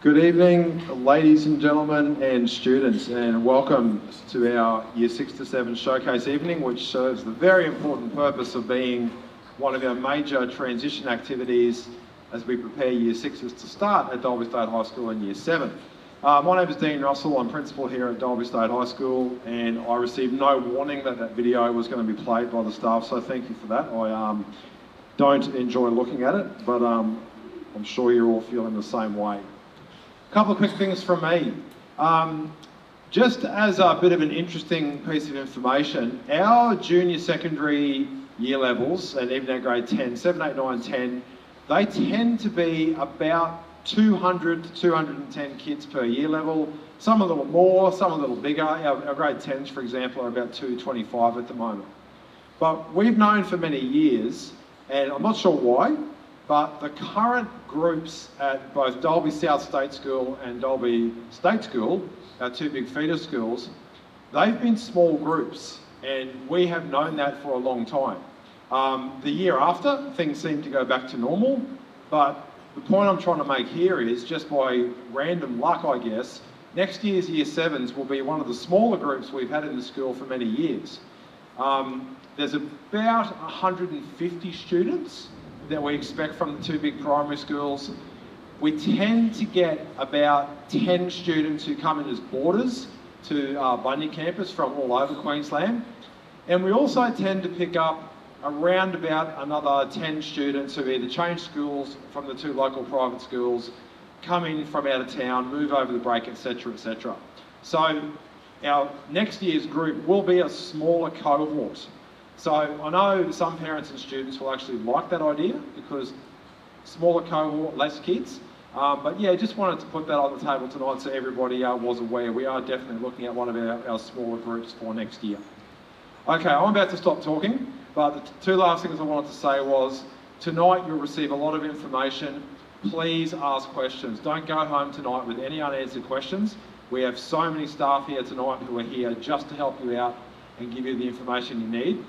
Good evening, ladies and gentlemen and students, and welcome to our Year 6 to 7 Showcase evening, which serves the very important purpose of being one of our major transition activities as we prepare Year 6s to start at Dalby State High School in Year 7. My name is Dean Russell, I'm Principal here at Dalby State High School, and I received no warning that that video was going to be played by the staff, so thank you for that. I don't enjoy looking at it, but I'm sure you're all feeling the same way. A couple of quick things from me. Just as a bit of an interesting piece of information, our junior secondary year levels, and even our grade 10, 7, 8, 9, 10, they tend to be about 200 to 210 kids per year level, some a little more, some a little bigger. Our grade 10s, for example, are about 225 at the moment. But we've known for many years, and I'm not sure why, but the current groups at both Dalby South State School and Dalby State School, our two big feeder schools, they've been small groups, and we have known that for a long time. The year after, things seem to go back to normal, but the point I'm trying to make here is, just by random luck, I guess, next year's Year 7s will be one of the smaller groups we've had in the school for many years. There's about 150 students that we expect from the two big primary schools. We tend to get about 10 students who come in as boarders to Bundy campus from all over Queensland. And we also tend to pick up around about another 10 students who either change schools from the two local private schools, come in from out of town, move over the break, etc., etc. So our next year's group will be a smaller cohort. So I know some parents and students will actually like that idea, because smaller cohort, less kids. But yeah, just wanted to put that on the table tonight so everybody was aware. We are definitely looking at one of our smaller groups for next year. Okay, I'm about to stop talking, but the two last things I wanted to say was, tonight you'll receive a lot of information. Please ask questions. Don't go home tonight with any unanswered questions. We have so many staff here tonight who are here just to help you out and give you the information you need.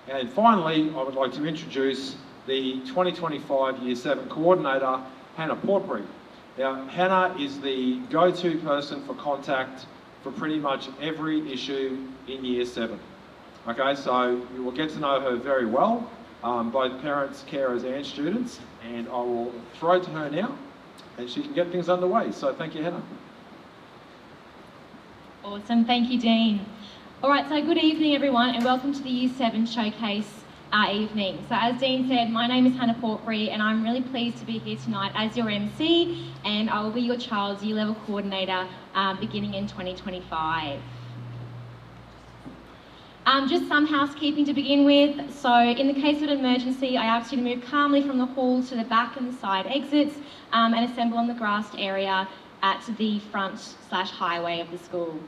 And finally, I would like to introduce the 2025 Year 7 Coordinator, Hannah Portbury. Now, Hannah is the go-to person for contact for pretty much every issue in Year 7. Okay, so you will get to know her very well, both parents, carers and students, and I will throw to her now and she can get things underway. So thank you, Hannah. Awesome, thank you, Dean. All right, so good evening everyone, and welcome to the Year 7 Showcase evening. So as Dean said, my name is Hannah Portbury, and I'm really pleased to be here tonight as your MC, and I will be your child's year level coordinator beginning in 2025. Just some housekeeping to begin with. So in the case of an emergency, I ask you to move calmly from the hall to the back and the side exits and assemble on the grassed area at the front/highway of the school.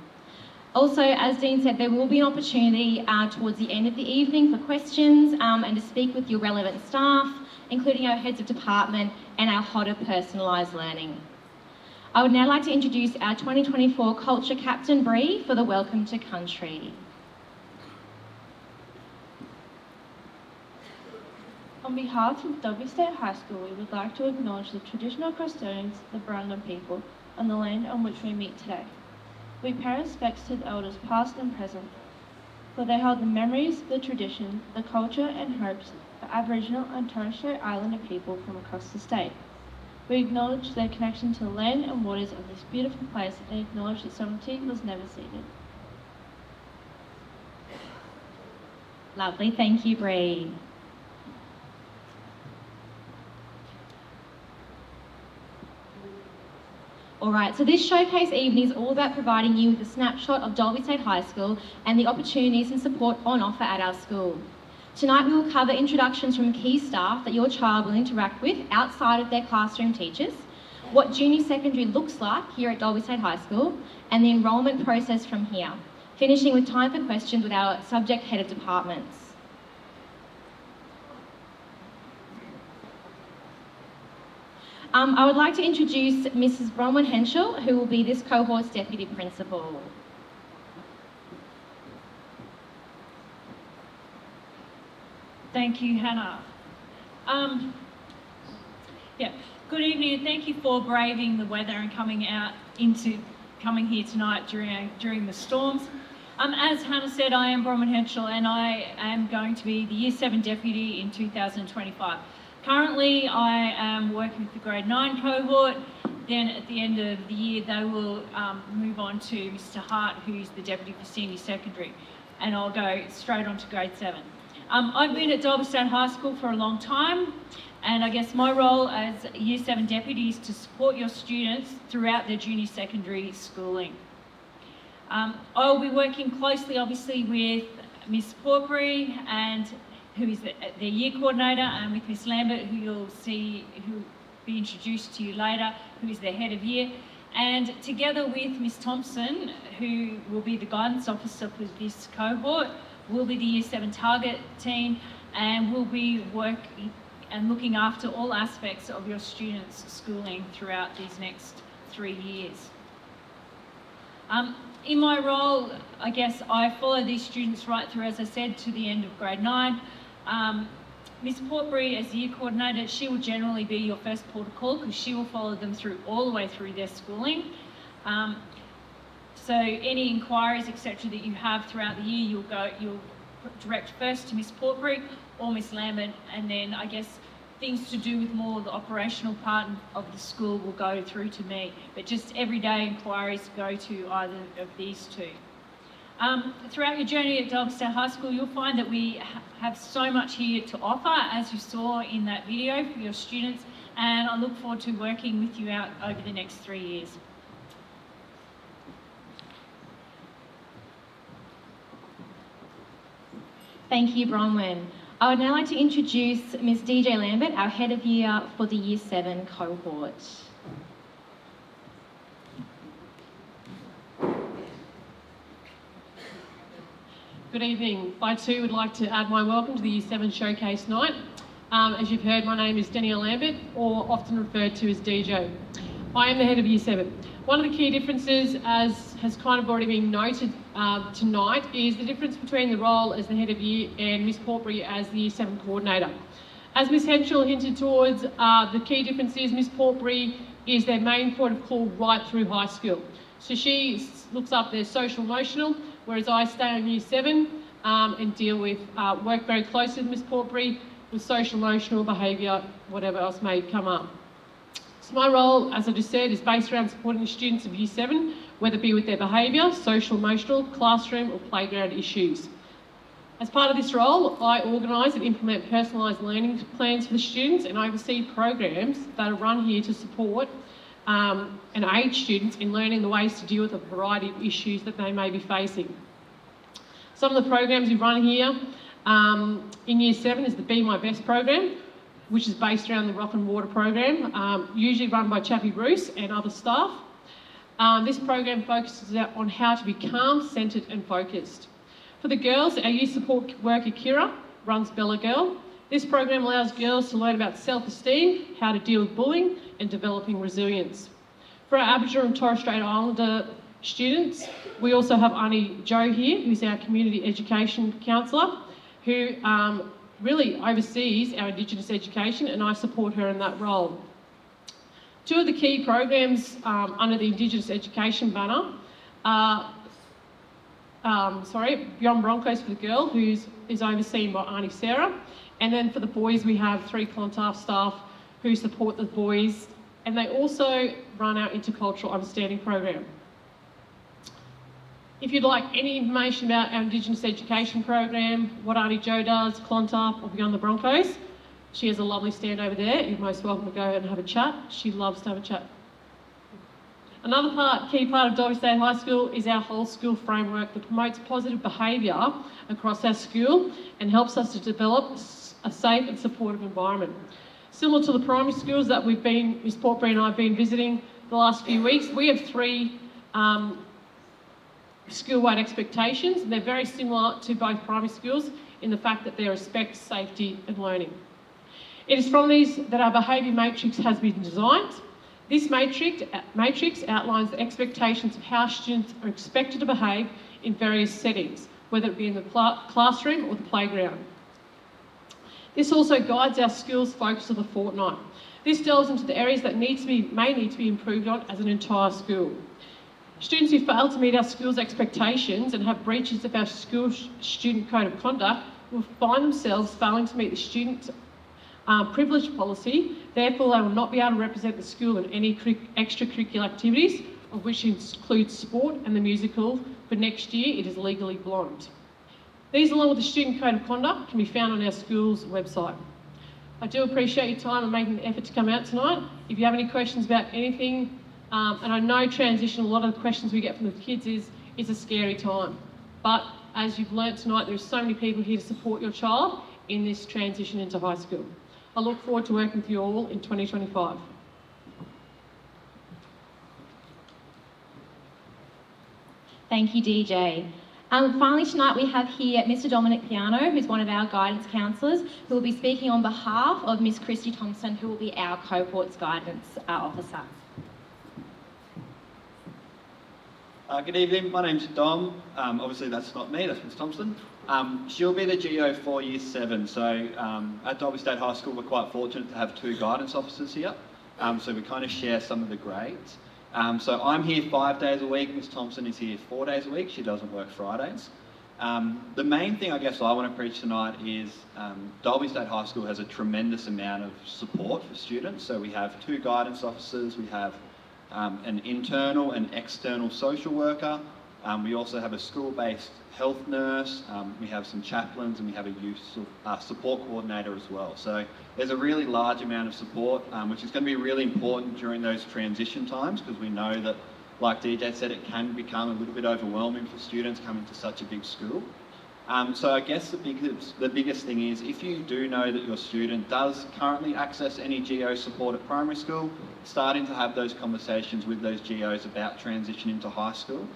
Also, as Dean said, there will be an opportunity towards the end of the evening for questions and to speak with your relevant staff, including our heads of department and our HODA personalised learning. I would now like to introduce our 2024 Culture Captain, Bree, for the Welcome to Country. On behalf of Dalby State High School, we would like to acknowledge the traditional custodians, the Barunga people, on the land on which we meet today. We pay respects to the elders past and present, for they hold the memories, the tradition, the culture and hopes of Aboriginal and Torres Strait Islander people from across the state. We acknowledge their connection to the land and waters of this beautiful place and acknowledge that sovereignty was never ceded. Lovely, thank you, Bree. Alright, so this showcase evening is all about providing you with a snapshot of Dalby State High School and the opportunities and support on offer at our school. Tonight we will cover introductions from key staff that your child will interact with outside of their classroom teachers, what junior secondary looks like here at Dalby State High School, and the enrolment process from here, finishing with time for questions with our subject head of departments. I would like to introduce Mrs. Bronwyn Henschel, who will be this cohort's Deputy Principal. Thank you, Hannah. Good evening, and thank you for braving the weather and coming here tonight during the storms. As Hannah said, I am Bronwyn Henschel, and I am going to be the Year 7 Deputy in 2025. Currently, I am working with the Grade 9 cohort. Then at the end of the year, they will move on to Mr. Hart, who's the Deputy for Senior Secondary, and I'll go straight on to Grade 7. I've been at Dalby State High School for a long time, and I guess my role as Year 7 Deputy is to support your students throughout their junior secondary schooling. I'll be working closely, obviously, with Miss Porbury, and who is their year coordinator, and with Miss Lambert, who will be introduced to you later, who is their head of year, and together with Miss Thompson, who will be the guidance officer for this cohort, will be the Year 7 target team, and will be working and looking after all aspects of your students' schooling throughout these next 3 years. In my role, I guess I follow these students right through, as I said, to the end of Grade 9. Miss Portbury, as the year coordinator, she will generally be your first port of call because she will follow them through all the way through their schooling. So any inquiries, etc., that you have throughout the year, you'll direct first to Miss Portbury or Miss Lambert, and then I guess things to do with more the operational part of the school will go through to me. But just everyday inquiries go to either of these two. Throughout your journey at Dalby State High School, you'll find that we have so much here to offer, as you saw in that video, for your students, and I look forward to working with you out over the next 3 years. Thank you, Bronwyn. I would now like to introduce Ms. DJ Lambert, our head of year for the Year 7 cohort. Good evening. I too would like to add my welcome to the Year 7 Showcase Night. As you've heard, my name is Danielle Lambert, or often referred to as DJ. I am the head of Year 7. One of the key differences, as has kind of already been noted tonight, is the difference between the role as the head of year and Miss Portbury as the Year 7 coordinator. As Miss Henschel hinted towards, the key difference is Miss Portbury is their main point of call right through high school. So she looks up their social emotional, whereas I stay on Year 7 and deal with, work very closely with Miss Portbury with social emotional behaviour, whatever else may come up. So my role, as I just said, is based around supporting the students of Year 7, whether it be with their behaviour, social, emotional, classroom or playground issues. As part of this role, I organise and implement personalised learning plans for the students and oversee programs that are run here to support and aid students in learning the ways to deal with a variety of issues that they may be facing. Some of the programs we run here in Year 7 is the Be My Best program, which is based around the Rock and Water program, usually run by Chappie Bruce and other staff. This program focuses on how to be calm, centred and focused. For the girls, our youth support worker Kira runs Bella Girl. This program allows girls to learn about self-esteem, how to deal with bullying and developing resilience. For our Aboriginal and Torres Strait Islander students, we also have Auntie Jo here, who's our community education counsellor, who really oversees our Indigenous education, and I support her in that role. Two of the key programs under the Indigenous education banner are Beyond Broncos for the girl, who is overseen by Auntie Sarah, and then for the boys we have 3 Clontarf staff who support the boys, and they also run our Intercultural Understanding program. If you'd like any information about our Indigenous education program, what Auntie Jo does, Clontarf or Beyond the Broncos, she has a lovely stand over there. You're most welcome to go and have a chat. She loves to have a chat. Another key part of Dalby State High School is our whole school framework that promotes positive behaviour across our school and helps us to develop a safe and supportive environment. Similar to the primary schools that Miss Portbury and I have been visiting the last few weeks, we have 3 school-wide expectations, and they're very similar to both primary schools in the fact that they're respect, safety and learning. It is from these that our behaviour matrix has been designed. This matrix outlines the expectations of how students are expected to behave in various settings, whether it be in the classroom or the playground. This also guides our school's focus of the fortnight. This delves into the areas that may need to be improved on as an entire school. Students who fail to meet our school's expectations and have breaches of our school student code of conduct will find themselves failing to meet the student privilege policy. Therefore, they will not be able to represent the school in any extracurricular activities, of which includes sport and the musical. For next year, it is Legally Blonde. These, along with the student code of conduct, can be found on our school's website. I do appreciate your time and making the effort to come out tonight. If you have any questions about anything, and I know transition, a lot of the questions we get from the kids is a scary time. But as you've learnt tonight, there are so many people here to support your child in this transition into high school. I look forward to working with you all in 2025. Thank you, DJ. Finally tonight we have here Mr. Dominic Piano, who's one of our guidance counsellors, who will be speaking on behalf of Miss Christy Thompson, who will be our cohort's guidance officer. Good evening, my name's Dom. Obviously that's not me, that's Miss Thompson. She'll be the GO for Year 7, so at Dalby State High School we're quite fortunate to have 2 guidance officers here, so we kind of share some of the grades. So I'm here 5 days a week, Miss Thompson is here 4 days a week, she doesn't work Fridays. The main thing I guess I want to preach tonight is Dalby State High School has a tremendous amount of support for students, so we have 2 guidance officers, we have an internal and external social worker. We also have a school-based health nurse, we have some chaplains, and we have a youth support coordinator as well. So there's a really large amount of support, which is going to be really important during those transition times, because we know that, like DJ said, it can become a little bit overwhelming for students coming to such a big school. So I guess the biggest thing is, if you do know that your student does currently access any GO support at primary school, starting to have those conversations with those GOs about transition into high school.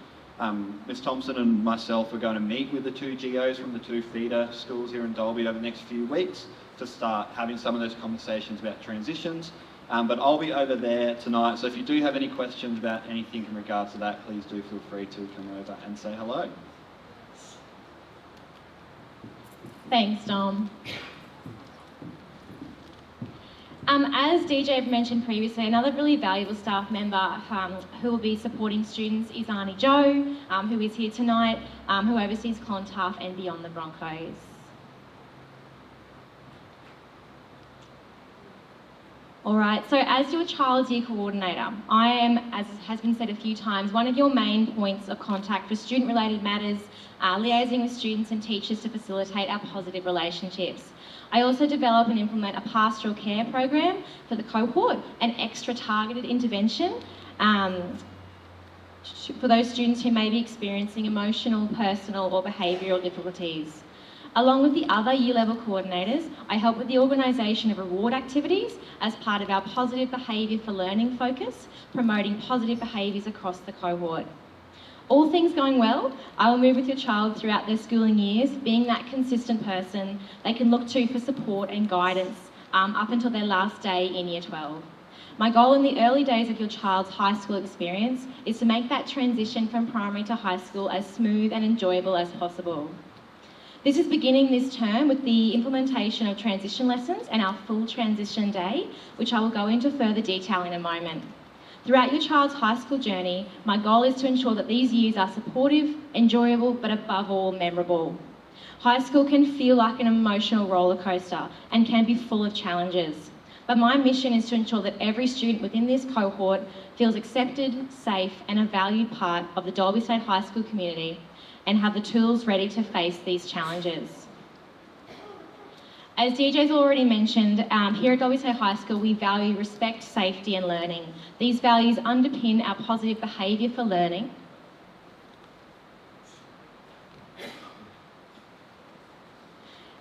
Ms Thompson and myself are going to meet with the 2 GOs from the 2 feeder schools here in Dalby over the next few weeks to start having some of those conversations about transitions. But I'll be over there tonight, so if you do have any questions about anything in regards to that, please do feel free to come over and say hello. Thanks, Dom. As DJ mentioned previously, another really valuable staff member who will be supporting students is Auntie Jo, who is here tonight, who oversees Clontarf and Beyond the Broncos. All right, so as your child's year coordinator, I am, as has been said a few times, one of your main points of contact for student-related matters, liaising with students and teachers to facilitate our positive relationships. I also develop and implement a pastoral care program for the cohort, an extra targeted intervention for those students who may be experiencing emotional, personal or behavioural difficulties. Along with the other year level coordinators, I help with the organisation of reward activities as part of our positive behaviour for learning focus, promoting positive behaviours across the cohort. All things going well, I will move with your child throughout their schooling years, being that consistent person they can look to for support and guidance up until their last day in Year 12. My goal in the early days of your child's high school experience is to make that transition from primary to high school as smooth and enjoyable as possible. This is beginning this term with the implementation of transition lessons and our full transition day, which I will go into further detail in a moment. Throughout your child's high school journey, my goal is to ensure that these years are supportive, enjoyable, but above all, memorable. High school can feel like an emotional roller coaster and can be full of challenges. But my mission is to ensure that every student within this cohort feels accepted, safe, and a valued part of the Dalby State High School community and have the tools ready to face these challenges. As DJ's already mentioned, here at Dalby State High School, we value respect, safety and learning. These values underpin our positive behaviour for learning.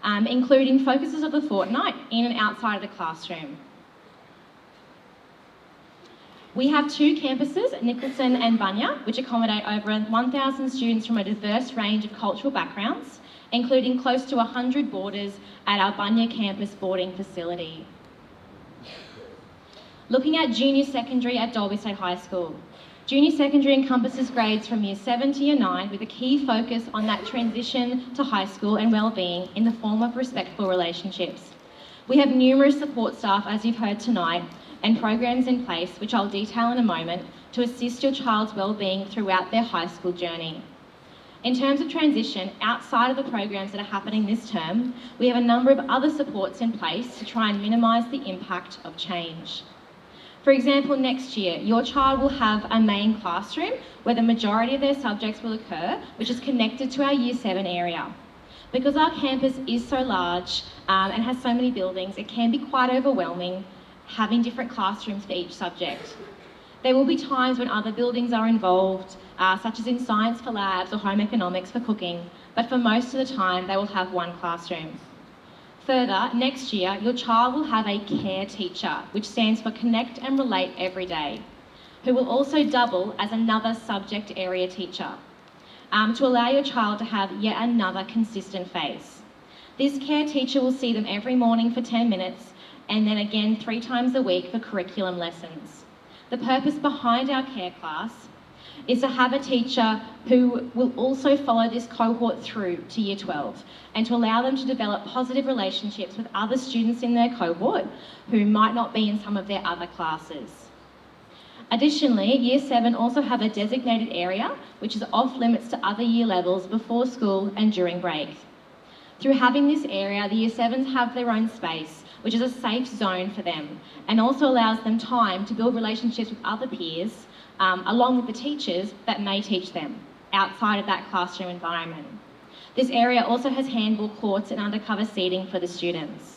Including focuses of the fortnight in and outside of the classroom. We have 2 campuses, Nicholson and Bunya, which accommodate over 1,000 students from a diverse range of cultural backgrounds, including close to 100 boarders at our Bunya campus boarding facility. Looking at junior secondary at Dalby State High School. Junior secondary encompasses grades from Year 7 to Year 9 with a key focus on that transition to high school and wellbeing in the form of respectful relationships. We have numerous support staff, as you've heard tonight, and programs in place, which I'll detail in a moment, to assist your child's wellbeing throughout their high school journey. In terms of transition, outside of the programs that are happening this term, we have a number of other supports in place to try and minimise the impact of change. For example, next year, your child will have a main classroom where the majority of their subjects will occur, which is connected to our Year 7 area. Because our campus is so large and has so many buildings, it can be quite overwhelming having different classrooms for each subject. There will be times when other buildings are involved, such as in science for labs or home economics for cooking, but for most of the time they will have one classroom. Further, next year your child will have a care teacher, which stands for Connect and Relate Every Day, who will also double as another subject area teacher, to allow your child to have yet another consistent face. This care teacher will see them every morning for 10 minutes and then again 3 times a week for curriculum lessons. The purpose behind our care class is to have a teacher who will also follow this cohort through to Year 12 and to allow them to develop positive relationships with other students in their cohort who might not be in some of their other classes. Additionally, Year 7 also have a designated area which is off limits to other year levels before school and during break. Through having this area, the Year 7s have their own space, which is a safe zone for them and also allows them time to build relationships with other peers along with the teachers that may teach them outside of that classroom environment. This area also has handball courts and undercover seating for the students.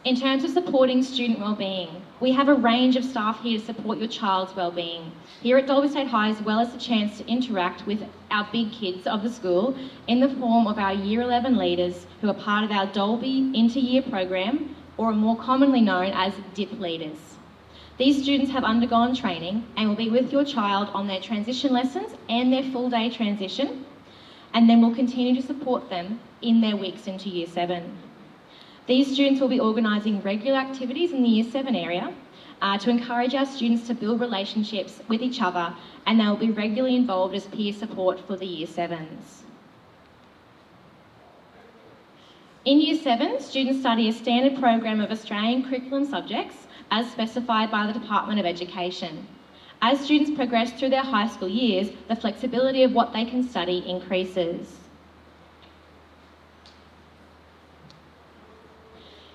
In terms of supporting student wellbeing, we have a range of staff here to support your child's wellbeing. Here at Dalby State High, as well as the chance to interact with our big kids of the school in the form of our Year 11 leaders who are part of our Dalby Inter-Year program, or are more commonly known as DIP leaders. These students have undergone training and will be with your child on their transition lessons and their full day transition, and then will continue to support them in their weeks into Year 7. These students will be organising regular activities in the Year 7 area to encourage our students to build relationships with each other, and they will be regularly involved as peer support for the Year 7s. In Year 7, students study a standard program of Australian curriculum subjects as specified by the Department of Education. As students progress through their high school years, the flexibility of what they can study increases.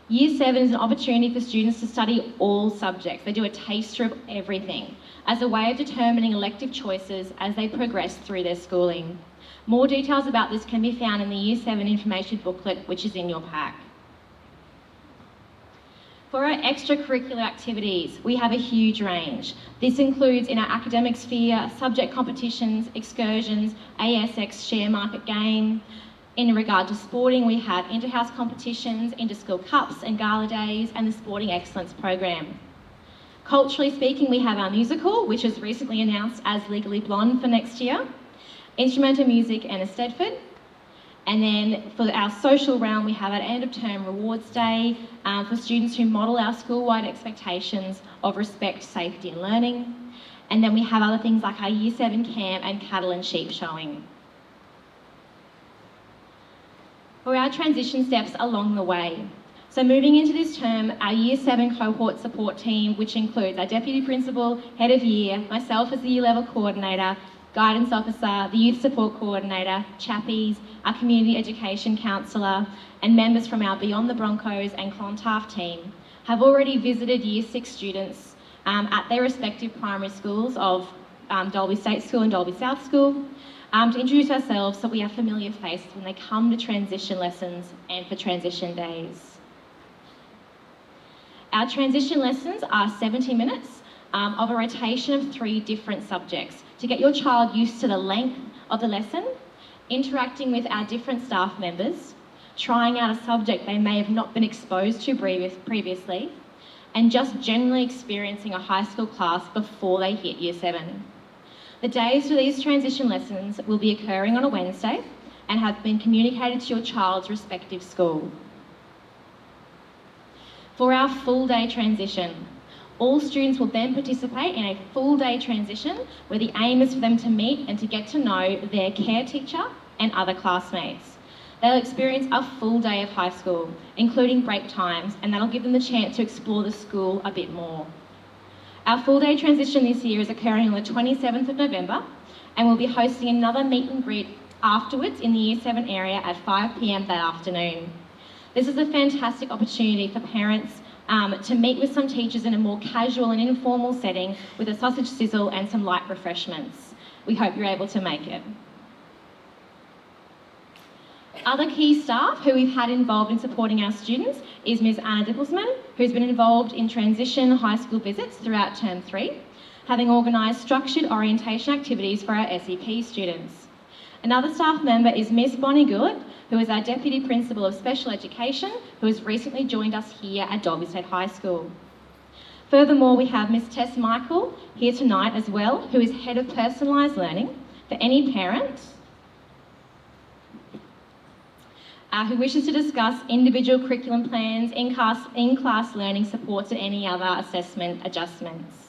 Year 7 is an opportunity for students to study all subjects. They do a taster of everything as a way of determining elective choices as they progress through their schooling. More details about this can be found in the Year 7 information booklet, which is in your pack. For our extracurricular activities, we have a huge range. This includes in our academic sphere, subject competitions, excursions, ASX share market game. In regard to sporting, we have inter-house competitions, inter-school cups and gala days, and the Sporting Excellence program. Culturally speaking, we have our musical, which was recently announced as Legally Blonde for next year, instrumental music and a Stedford. And then for our social realm, we have our end of term rewards day for students who model our school-wide expectations of respect, safety and learning. And then we have other things like our Year 7 camp and cattle and sheep showing. For our transition steps along the way. So moving into this term, our Year 7 cohort support team, which includes our Deputy Principal, Head of Year, myself as the Year Level Coordinator, Guidance Officer, the Youth Support Coordinator, Chappies, our Community Education Counsellor, and members from our Beyond the Broncos and Clontarf team, have already visited Year 6 students at their respective primary schools of Dalby State School and Dalby South School, to introduce ourselves so we are familiar faces when they come to transition lessons and for transition days. Our transition lessons are 70 minutes of a rotation of 3 different subjects to get your child used to the length of the lesson, interacting with our different staff members, trying out a subject they may have not been exposed to previously, and just generally experiencing a high school class before they hit Year 7. The days for these transition lessons will be occurring on a Wednesday and have been communicated to your child's respective school. For our full day transition, all students will then participate in a full day transition where the aim is for them to meet and to get to know their care teacher and other classmates. They'll experience a full day of high school, including break times, and that'll give them the chance to explore the school a bit more. Our full day transition this year is occurring on the 27th of November, and we'll be hosting another meet and greet afterwards in the Year 7 area at 5 p.m. that afternoon. This is a fantastic opportunity for parents to meet with some teachers in a more casual and informal setting with a sausage sizzle and some light refreshments. We hope you're able to make it. Other key staff who we've had involved in supporting our students is Ms Anna Dippelsman, who's been involved in transition high school visits throughout Term 3, having organised structured orientation activities for our SEP students. Another staff member is Miss Bonnie Good, who is our Deputy Principal of Special Education, who has recently joined us here at Dalby State High School. Furthermore, we have Miss Tess Michael here tonight as well, who is Head of Personalised Learning for any parent who wishes to discuss individual curriculum plans, in-class learning supports and any other assessment adjustments.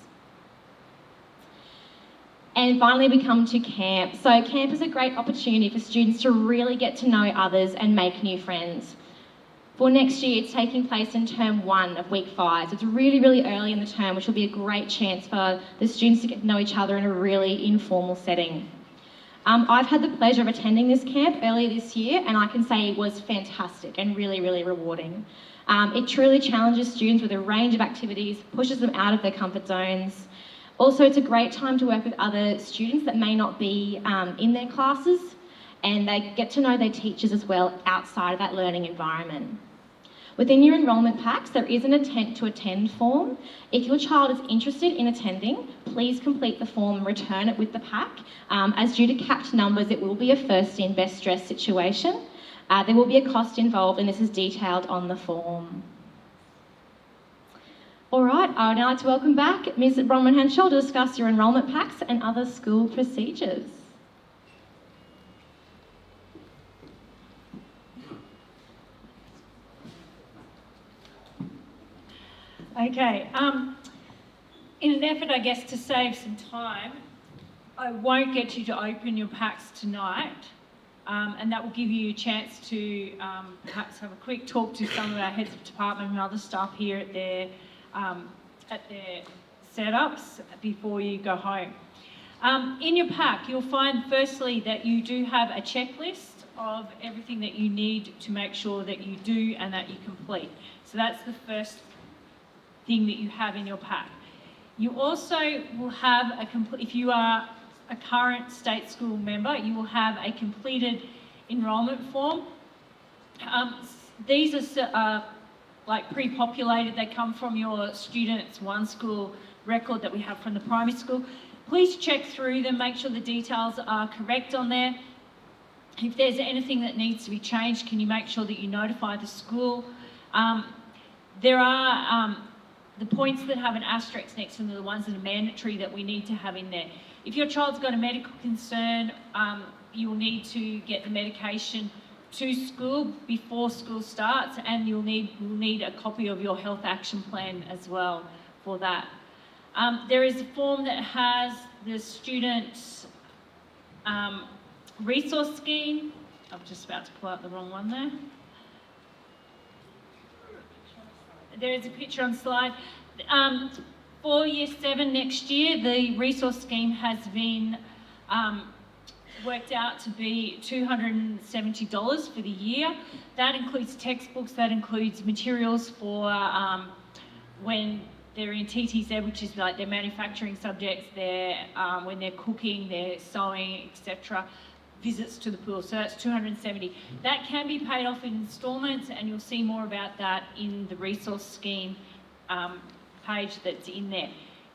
And finally, we come to camp. So camp is a great opportunity for students to really get to know others and make new friends. For next year, it's taking place in Term 1 of Week 5. So it's really, really early in the term, which will be a great chance for the students to get to know each other in a really informal setting. I've had the pleasure of attending this camp earlier this year, and I can say it was fantastic and really, really rewarding. It truly challenges students with a range of activities, pushes them out of their comfort zones. Also, it's a great time to work with other students that may not be in their classes, and they get to know their teachers as well outside of that learning environment. Within your enrolment packs, there is an intent to attend form. If your child is interested in attending, please complete the form and return it with the pack. As due to capped numbers, it will be a first in, best dressed situation. There will be a cost involved, and this is detailed on the form. All right, I would now like to welcome back Ms Bronwyn Henshaw to discuss your enrolment packs and other school procedures. Okay, in an effort, I guess, to save some time, I won't get you to open your packs tonight, and that will give you a chance to perhaps have a quick talk to some of our heads of department and other staff here at their setups before you go home. In your pack, you'll find firstly that you do have a checklist of everything that you need to make sure that you do and that you complete. So that's the first thing that you have in your pack. You also will have if you are a current state school member, you will have a completed enrolment form. These are like pre-populated. They come from your Students One School record that we have from the primary school. Please check through them, make sure the details are correct on there. If there's anything that needs to be changed, can you make sure that you notify the school? There are the points that have an asterisk next to them are the ones that are mandatory that we need to have in there. If your child's got a medical concern, you will need to get the medication to school before school starts, and you'll need a copy of your health action plan as well for that. There is a form that has the student's resource scheme. I'm just about to pull out the wrong one there. There is a picture on the slide. For Year 7 next year, the resource scheme has been worked out to be $270 for the year. That includes textbooks, that includes materials for when they're in TTZ, which is like their manufacturing subjects, when they're cooking, they're sewing, etc. Visits to the pool, so that's $270. That can be paid off in instalments, and you'll see more about that in the resource scheme page that's in there.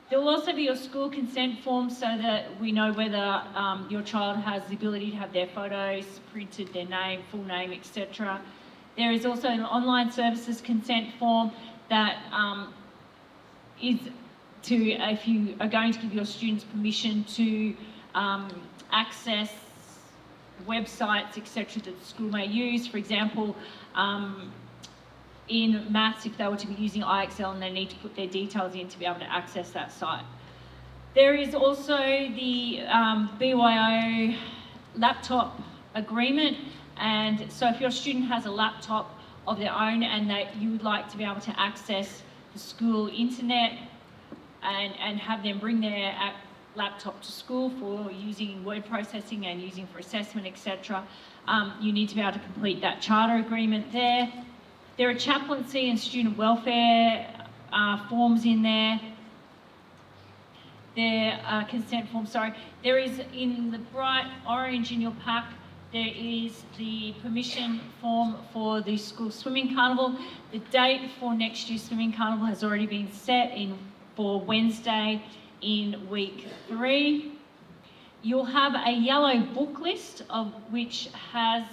There will also be your school consent form so that we know whether your child has the ability to have their photos printed, their name, full name, etc. There is also an online services consent form that is if you are going to give your students permission to access websites, etc., that the school may use. For example, in maths, if they were to be using IXL and they need to put their details in to be able to access that site. There is also the BYO laptop agreement. And so if your student has a laptop of their own and that you would like to be able to access the school internet and have them bring their laptop to school for using word processing and using for assessment, etc., you need to be able to complete that charter agreement there. There are chaplaincy and student welfare forms in there. There are consent forms, sorry. There is, in the bright orange in your pack, there is the permission form for the school swimming carnival. The date for next year's swimming carnival has already been set for Wednesday in week 3. You'll have a yellow book list of which has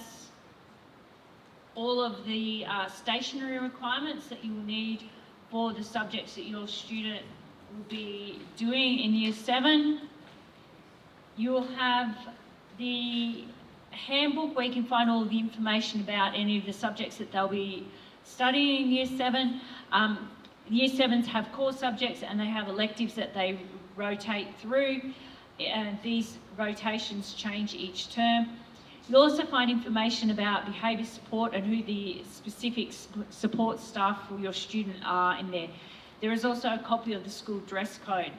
all of the stationery requirements that you will need for the subjects that your student will be doing in Year 7. You'll have the handbook where you can find all of the information about any of the subjects that they'll be studying in Year 7. Year 7s have core subjects and they have electives that they rotate through, and these rotations change each term. You'll also find information about behaviour support and who the specific support staff for your student are in there. There is also a copy of the school dress code.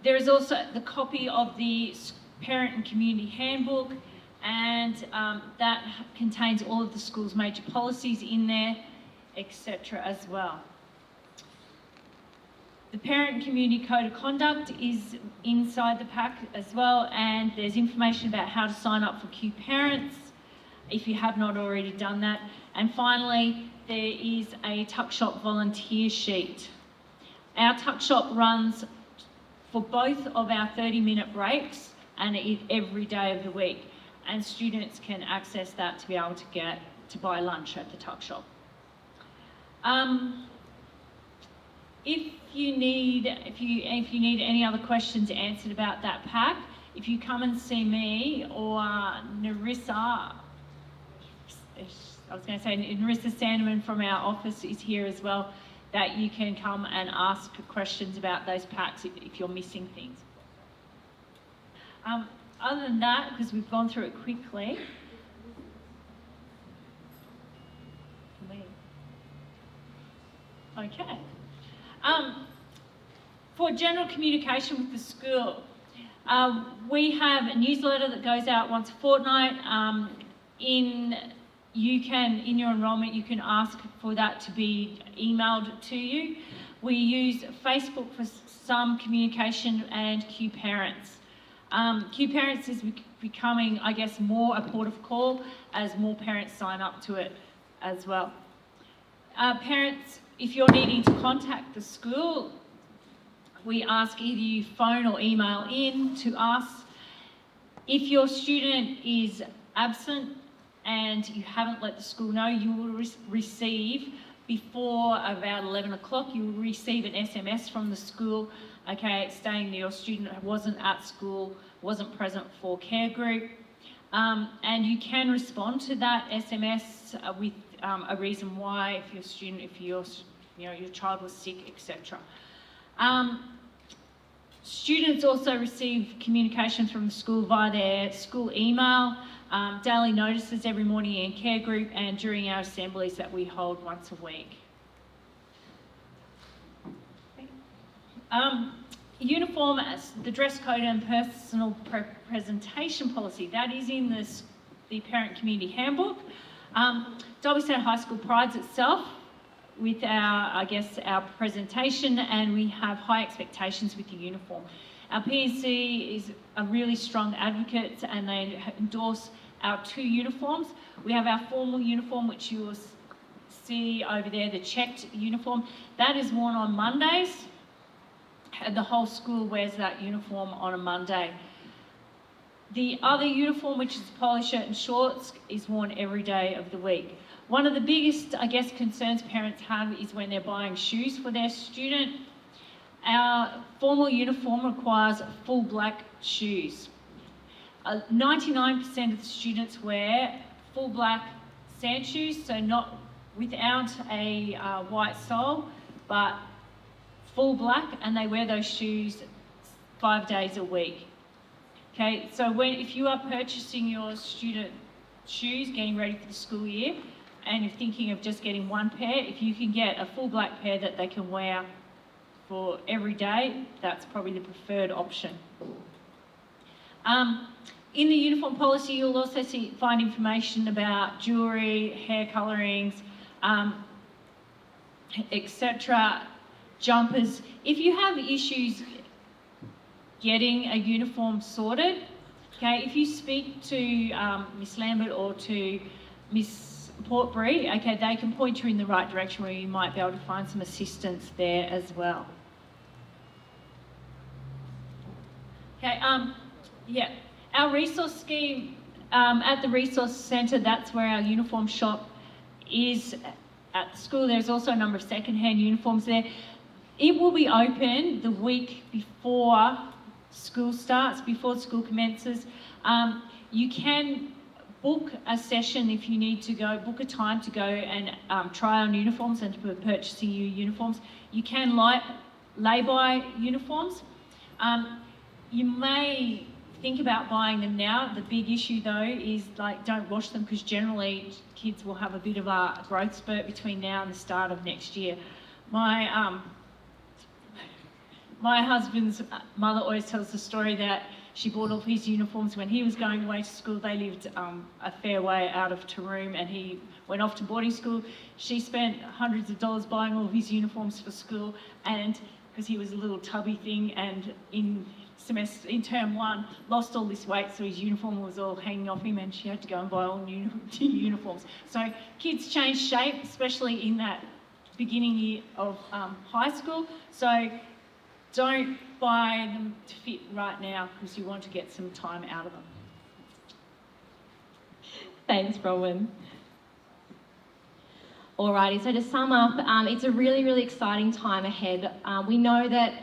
There is also the copy of the parent and community handbook, and that contains all of the school's major policies in there, etc. as well. The Parent and Community Code of Conduct is inside the pack as well, and there's information about how to sign up for Q Parents if you have not already done that. And finally, there is a tuck shop volunteer sheet. Our tuck shop runs for both of our 30-minute breaks and every day of the week, and students can access that to be able to buy lunch at the tuck shop. If you need any other questions answered about that pack, if you come and see me or Narissa Sandeman from our office is here as well, that you can come and ask questions about those packs if you're missing things. Other than that, because we've gone through it quickly, okay. For general communication with the school, we have a newsletter that goes out once a fortnight. In your enrolment, you can ask for that to be emailed to you. We use Facebook for some communication and Q Parents. Q Parents is becoming, I guess, more a port of call as more parents sign up to it as well. Parents, if you're needing to contact the school, we ask either you phone or email in to us. If your student is absent and you haven't let the school know, you will receive, before about 11 o'clock, you will receive an SMS from the school, okay, saying that your student wasn't at school, wasn't present for care group. And you can respond to that SMS with a reason why, if your child was sick, etc. Students also receive communication from the school via their school email, daily notices every morning in care group, and during our assemblies that we hold once a week. Uniform, the dress code and personal presentation policy, that is in the Parent Community Handbook. Dalby State High School prides itself with our presentation, and we have high expectations with the uniform. Our PNC is a really strong advocate, and they endorse our 2 uniforms. We have our formal uniform, which you will see over there, the checked uniform. That is worn on Mondays, and the whole school wears that uniform on a Monday. The other uniform, which is polo shirt and shorts, is worn every day of the week. One of the biggest, concerns parents have is when they're buying shoes for their student. Our formal uniform requires full black shoes. 99% of the students wear full black sand shoes, so not without a white sole, but full black, and they wear those shoes 5 days a week. Okay, so if you are purchasing your student shoes, getting ready for the school year, and you're thinking of just getting one pair, if you can get a full black pair that they can wear for every day, that's probably the preferred option. In the uniform policy, you'll also find information about jewellery, hair colourings, etc., jumpers. If you have issues getting a uniform sorted, okay, if you speak to Miss Lambert or to Miss Portbury, okay, they can point you in the right direction where you might be able to find some assistance there as well. Okay, yeah, our resource scheme at the resource centre, that's where our uniform shop is at the school. There's also a number of second-hand uniforms there. It will be open the week before school starts, before school commences. You can book a session if you need to go, book a time to go and try on uniforms and to purchasing your uniforms. You can lay-by uniforms. You may think about buying them now. The big issue though is don't wash them, because generally kids will have a bit of a growth spurt between now and the start of next year. My husband's mother always tells the story that she bought all his uniforms when he was going away to school. They lived a fair way out of Taroom and he went off to boarding school. She spent hundreds of dollars buying all of his uniforms for school, and because he was a little tubby thing, and in term 1 lost all this weight, so his uniform was all hanging off him and she had to go and buy all new uniforms. So kids change shape, especially in that beginning year of high school. So don't buy them to fit right now, because you want to get some time out of them. Thanks, Bronwyn. Alrighty, so to sum up, it's a really, really exciting time ahead. We know that,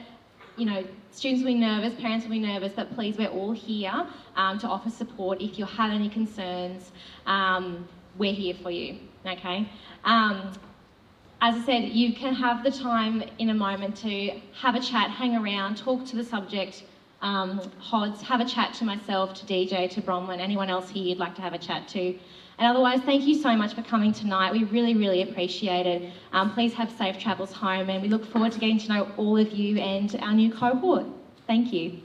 students will be nervous, parents will be nervous, but please, we're all here to offer support. If you have any concerns, we're here for you, okay? As I said, you can have the time in a moment to have a chat, hang around, talk to the subject, HODs, have a chat to myself, to DJ, to Bronwyn, anyone else here you'd like to have a chat to. And otherwise, thank you so much for coming tonight. We really, really appreciate it. Please have safe travels home, and we look forward to getting to know all of you and our new cohort. Thank you.